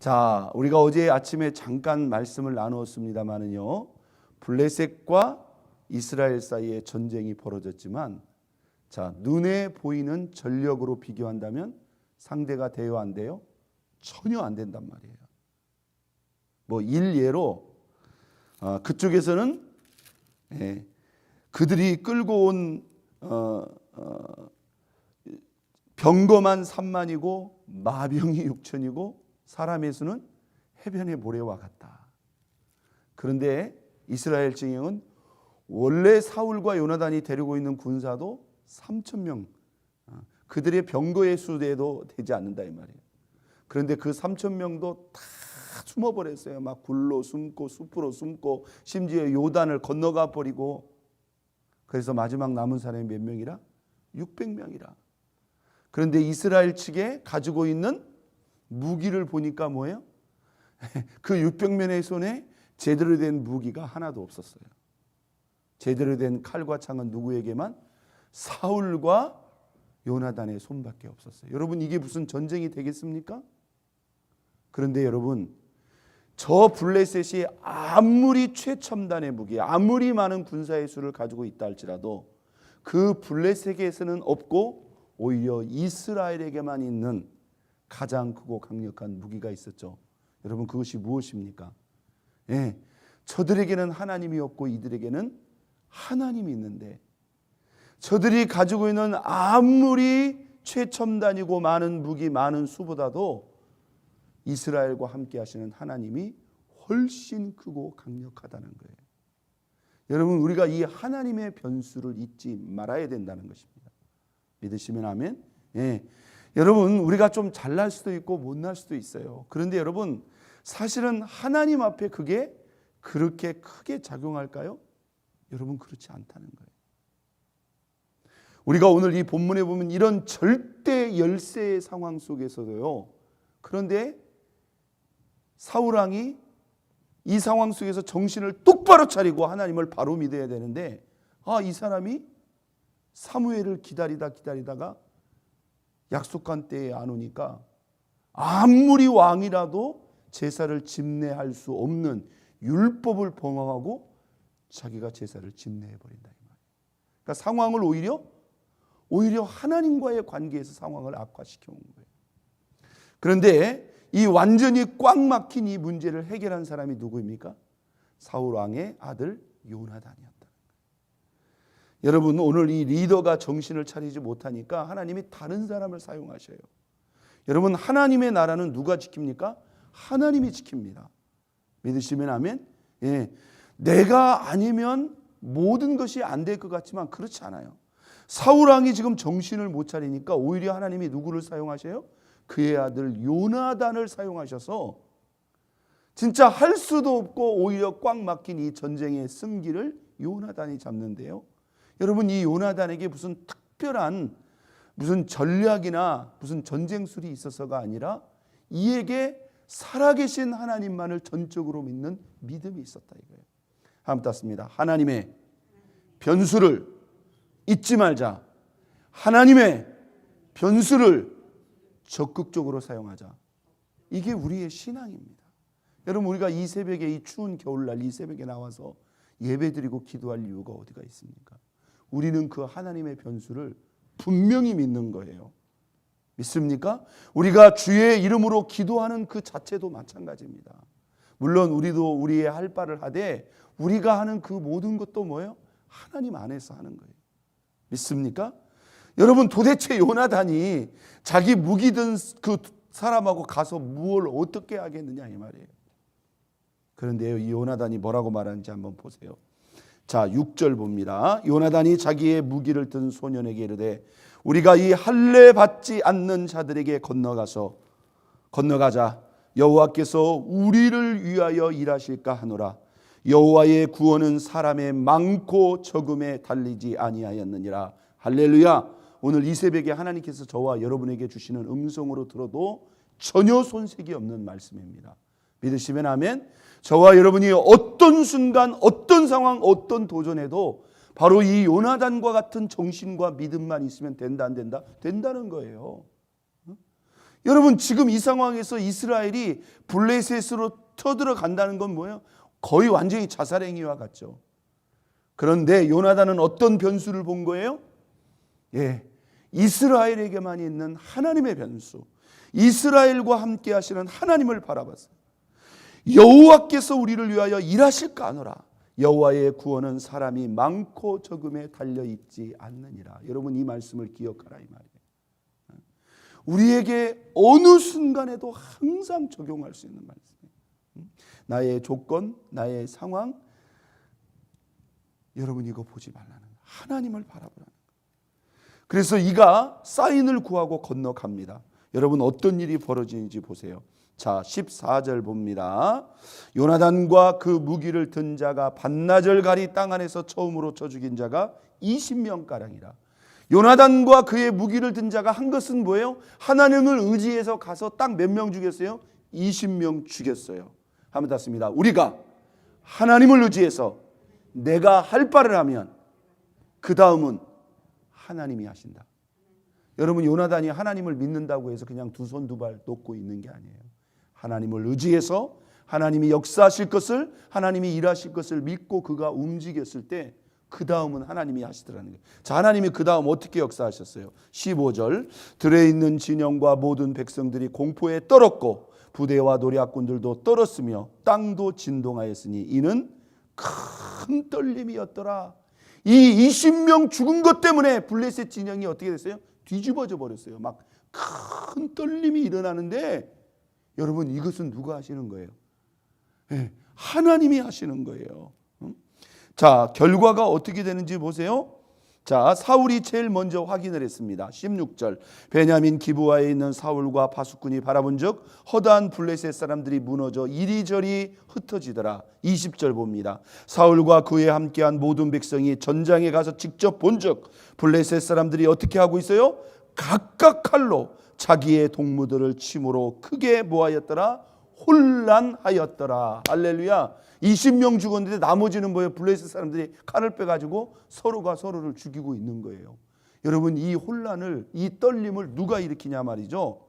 자, 우리가 어제 아침에 잠깐 말씀을 나누었습니다마는요, 블레셋과 이스라엘 사이에 전쟁이 벌어졌지만, 자, 눈에 보이는 전력으로 비교한다면 상대가 돼요, 안 돼요? 전혀 안 된단 말이에요. 뭐 일예로 그쪽에서는 그들이 끌고 온 병거만 3만이고 마병이 6천이고 사람의 수는 해변의 모래와 같다. 그런데 이스라엘 진영은 원래 사울과 요나단이 데리고 있는 군사도 3,000명, 그들의 병거의 수대도 되지 않는다 이 말이에요. 그런데 그 3,000명도 다 숨어버렸어요. 막 굴로 숨고 숲으로 숨고 심지어 요단을 건너가 버리고, 그래서 마지막 남은 사람이 몇 명이라? 600명이라. 그런데 이스라엘 측에 가지고 있는 무기를 보니까 뭐예요? 그 600명의 손에 제대로 된 무기가 하나도 없었어요. 제대로 된 칼과 창은 누구에게만? 사울과 요나단의 손밖에 없었어요. 여러분, 이게 무슨 전쟁이 되겠습니까? 그런데 여러분, 저 블레셋이 아무리 최첨단의 무기, 아무리 많은 군사의 수를 가지고 있다 할지라도 그 블레셋에서는 없고 오히려 이스라엘에게만 있는 가장 크고 강력한 무기가 있었죠. 여러분, 그것이 무엇입니까? 저들에게는 하나님이 없고 이들에게는 하나님이 있는데, 저들이 가지고 있는 아무리 최첨단이고 많은 무기, 많은 수보다도 이스라엘과 함께 하시는 하나님이 훨씬 크고 강력하다는 거예요. 여러분, 우리가 이 하나님의 변수를 잊지 말아야 된다는 것입니다. 믿으시면 아멘. 여러분, 우리가 좀 잘날 수도 있고 못날 수도 있어요. 그런데 여러분, 사실은 하나님 앞에 그게 그렇게 크게 작용할까요? 여러분, 그렇지 않다는 거예요. 우리가 오늘 이 본문에 보면 이런 절대 열세의 상황 속에서도요, 그런데 사울왕이 이 상황 속에서 정신을 똑바로 차리고 하나님을 바로 믿어야 되는데, 이 사람이 사무엘을 기다리다가 약속한 때에 안 오니까 아무리 왕이라도 제사를 집례할 수 없는 율법을 범하고 자기가 제사를 집례해 버린다 이 말이에요. 그러니까 상황을 오히려 하나님과의 관계에서 상황을 악화시켜 온 거예요. 그런데 이 완전히 꽉 막힌 이 문제를 해결한 사람이 누구입니까? 사울 왕의 아들 요나단이었다. 여러분, 오늘 이 리더가 정신을 차리지 못하니까 하나님이 다른 사람을 사용하셔요. 여러분, 하나님의 나라는 누가 지킵니까? 하나님이 지킵니다. 믿으시면 아멘. 내가 아니면 모든 것이 안 될 것 같지만 그렇지 않아요. 사울 왕이 지금 정신을 못 차리니까 오히려 하나님이 누구를 사용하셔요? 그의 아들 요나단을 사용하셔서 진짜 할 수도 없고 오히려 꽉 막힌 이 전쟁의 승기를 요나단이 잡는데요. 여러분, 이 요나단에게 무슨 특별한 무슨 전략이나 무슨 전쟁술이 있어서가 아니라 이에게 살아계신 하나님만을 전적으로 믿는 믿음이 있었다 이거예요. 한번 땄습니다. 하나님의 변수를 잊지 말자. 하나님의 변수를 적극적으로 사용하자. 이게 우리의 신앙입니다. 여러분, 우리가 이 새벽에, 이 추운 겨울날 이 새벽에 나와서 예배드리고 기도할 이유가 어디가 있습니까? 우리는 그 하나님의 변수를 분명히 믿는 거예요. 믿습니까? 우리가 주의 이름으로 기도하는 그 자체도 마찬가지입니다. 물론 우리도 우리의 할 바를 하되 우리가 하는 그 모든 것도 뭐예요? 하나님 안에서 하는 거예요. 믿습니까? 여러분, 도대체 요나단이 자기 무기 든 그 사람하고 가서 무엇을 어떻게 하겠느냐 이 말이에요. 그런데요, 이 요나단이 뭐라고 말하는지 한번 보세요. 자, 6절 봅니다. 요나단이 자기의 무기를 든 소년에게 이르되 우리가 이 할례 받지 않는 자들에게 건너가자. 여호와께서 우리를 위하여 일하실까 하노라. 여호와의 구원은 사람의 많고 적음에 달리지 아니하였느니라. 할렐루야. 오늘 이 새벽에 하나님께서 저와 여러분에게 주시는 음성으로 들어도 전혀 손색이 없는 말씀입니다. 믿으시면 아멘. 저와 여러분이 어떤 순간, 어떤 상황, 어떤 도전에도 바로 이 요나단과 같은 정신과 믿음만 있으면 된다 안 된다? 된다는 거예요. 여러분 지금 이 상황에서 이스라엘이 블레셋으로 쳐들어간다는 건 뭐예요? 거의 완전히 자살행위와 같죠. 그런데 요나단은 어떤 변수를 본 거예요? 이스라엘에게만 있는 하나님의 변수, 이스라엘과 함께 하시는 하나님을 바라봤어요. 여호와께서 우리를 위하여 일하실까 하노라. 여호와의 구원은 사람이 많고 적음에 달려있지 않느니라. 여러분 이 말씀을 기억하라 이 말이에요. 우리에게 어느 순간에도 항상 적용할 수 있는 말씀이에요. 나의 조건, 나의 상황, 여러분 이거 보지 말라는 거예요. 하나님을 바라보라는 거예요. 그래서 이가 사인을 구하고 건너갑니다. 여러분 어떤 일이 벌어지는지 보세요. 자, 14절 봅니다. 요나단과 그 무기를 든 자가 반나절 가리 땅 안에서 처음으로 쳐 죽인 자가 20명가량이라. 요나단과 그의 무기를 든 자가 한 것은 뭐예요? 하나님을 의지해서 가서 딱 몇 명 죽였어요? 20명 죽였어요. 한번 닫습니다. 우리가 하나님을 의지해서 내가 할 바를 하면 그 다음은 하나님이 하신다. 여러분 요나단이 하나님을 믿는다고 해서 그냥 두 손 두 발 놓고 있는 게 아니에요. 하나님을 의지해서 하나님이 역사하실 것을, 하나님이 일하실 것을 믿고 그가 움직였을 때 그 다음은 하나님이 하시더라는 거예요. 자, 하나님이 그 다음 어떻게 역사하셨어요? 15절 들에 있는 진영과 모든 백성들이 공포에 떨었고 부대와 노략군들도 떨었으며 땅도 진동하였으니 이는 큰 떨림이었더라. 이 20명 죽은 것 때문에 블레셋 진영이 어떻게 됐어요? 뒤집어져 버렸어요. 막 큰 떨림이 일어나는데 여러분 이것은 누가 하시는 거예요? 하나님이 하시는 거예요. 자, 결과가 어떻게 되는지 보세요. 자, 사울이 제일 먼저 확인을 했습니다. 16절 베냐민 기브아에 있는 사울과 바숫군이 바라본즉 허다한 블레셋 사람들이 무너져 이리저리 흩어지더라. 20절 봅니다. 사울과 그에 함께한 모든 백성이 전장에 가서 직접 본즉 블레셋 사람들이 어떻게 하고 있어요? 각각 칼로 자기의 동무들을 침으로 크게 모하였더라. 혼란하였더라. 할렐루야. 20명 죽었는데 나머지는 뭐예요? 블레셋 사람들이 칼을 빼가지고 서로가 서로를 죽이고 있는 거예요. 여러분 이 혼란을, 이 떨림을 누가 일으키냐 말이죠.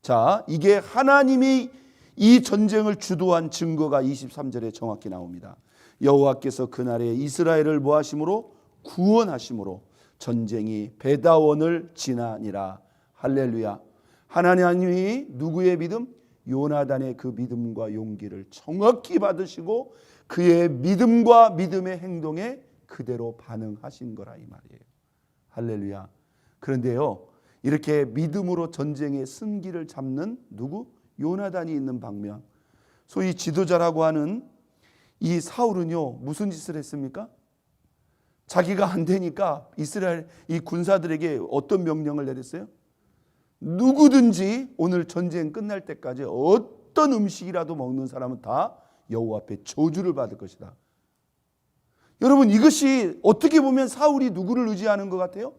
자, 이게 하나님이 이 전쟁을 주도한 증거가 23절에 정확히 나옵니다. 여호와께서 그날에 이스라엘을 뭐하심으로? 구원하심으로 전쟁이 베다원을 지나니라. 할렐루야. 하나님이 누구의 믿음? 요나단의 그 믿음과 용기를 정확히 받으시고 그의 믿음과 믿음의 행동에 그대로 반응하신 거라 이 말이에요. 할렐루야. 그런데요, 이렇게 믿음으로 전쟁의 승기를 잡는 누구? 요나단이 있는 방면, 소위 지도자라고 하는 이 사울은요 무슨 짓을 했습니까? 자기가 안 되니까 이스라엘 이 군사들에게 어떤 명령을 내렸어요? 누구든지 오늘 전쟁 끝날 때까지 어떤 음식이라도 먹는 사람은 다 여호와 앞에 저주를 받을 것이다. 여러분 이것이 어떻게 보면 사울이 누구를 의지하는 것 같아요?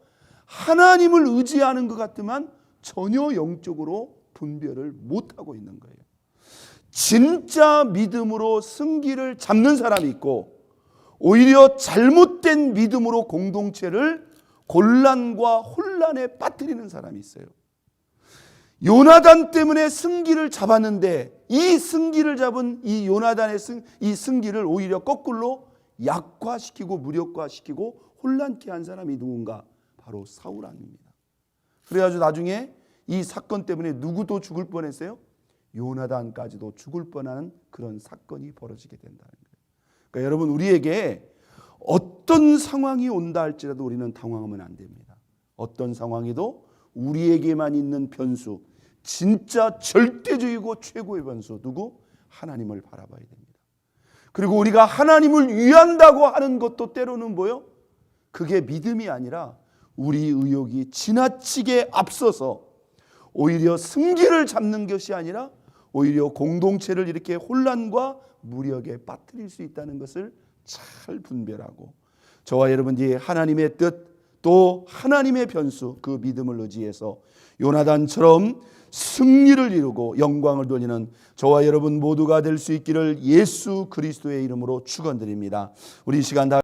하나님을 의지하는 것 같지만 전혀 영적으로 분별을 못하고 있는 거예요. 진짜 믿음으로 승기를 잡는 사람이 있고 오히려 잘못된 믿음으로 공동체를 곤란과 혼란에 빠뜨리는 사람이 있어요. 요나단 때문에 승기를 잡았는데 이 승기를 잡은 이 요나단의 이 승기를 오히려 거꾸로 약화시키고 무력화시키고 혼란케 한 사람이 누군가? 바로 사울 왕입니다. 그래가지고 나중에 이 사건 때문에 누구도 죽을 뻔했어요? 요나단까지도 죽을 뻔한 그런 사건이 벌어지게 된다는 거예요. 그러니까 여러분 우리에게 어떤 상황이 온다 할지라도 우리는 당황하면 안 됩니다. 어떤 상황에도 우리에게만 있는 변수, 진짜 절대적이고 최고의 변수 누구? 하나님을 바라봐야 됩니다. 그리고 우리가 하나님을 위한다고 하는 것도 때로는 뭐요? 그게 믿음이 아니라 우리 의욕이 지나치게 앞서서 오히려 승기를 잡는 것이 아니라 오히려 공동체를 이렇게 혼란과 무력에 빠뜨릴 수 있다는 것을 잘 분별하고 저와 여러분들이 하나님의 뜻 또 하나님의 변수 그 믿음을 의지해서 요나단처럼 승리를 이루고 영광을 돌리는 저와 여러분 모두가 될 수 있기를 예수 그리스도의 이름으로 축원드립니다. 우리 이 시간 다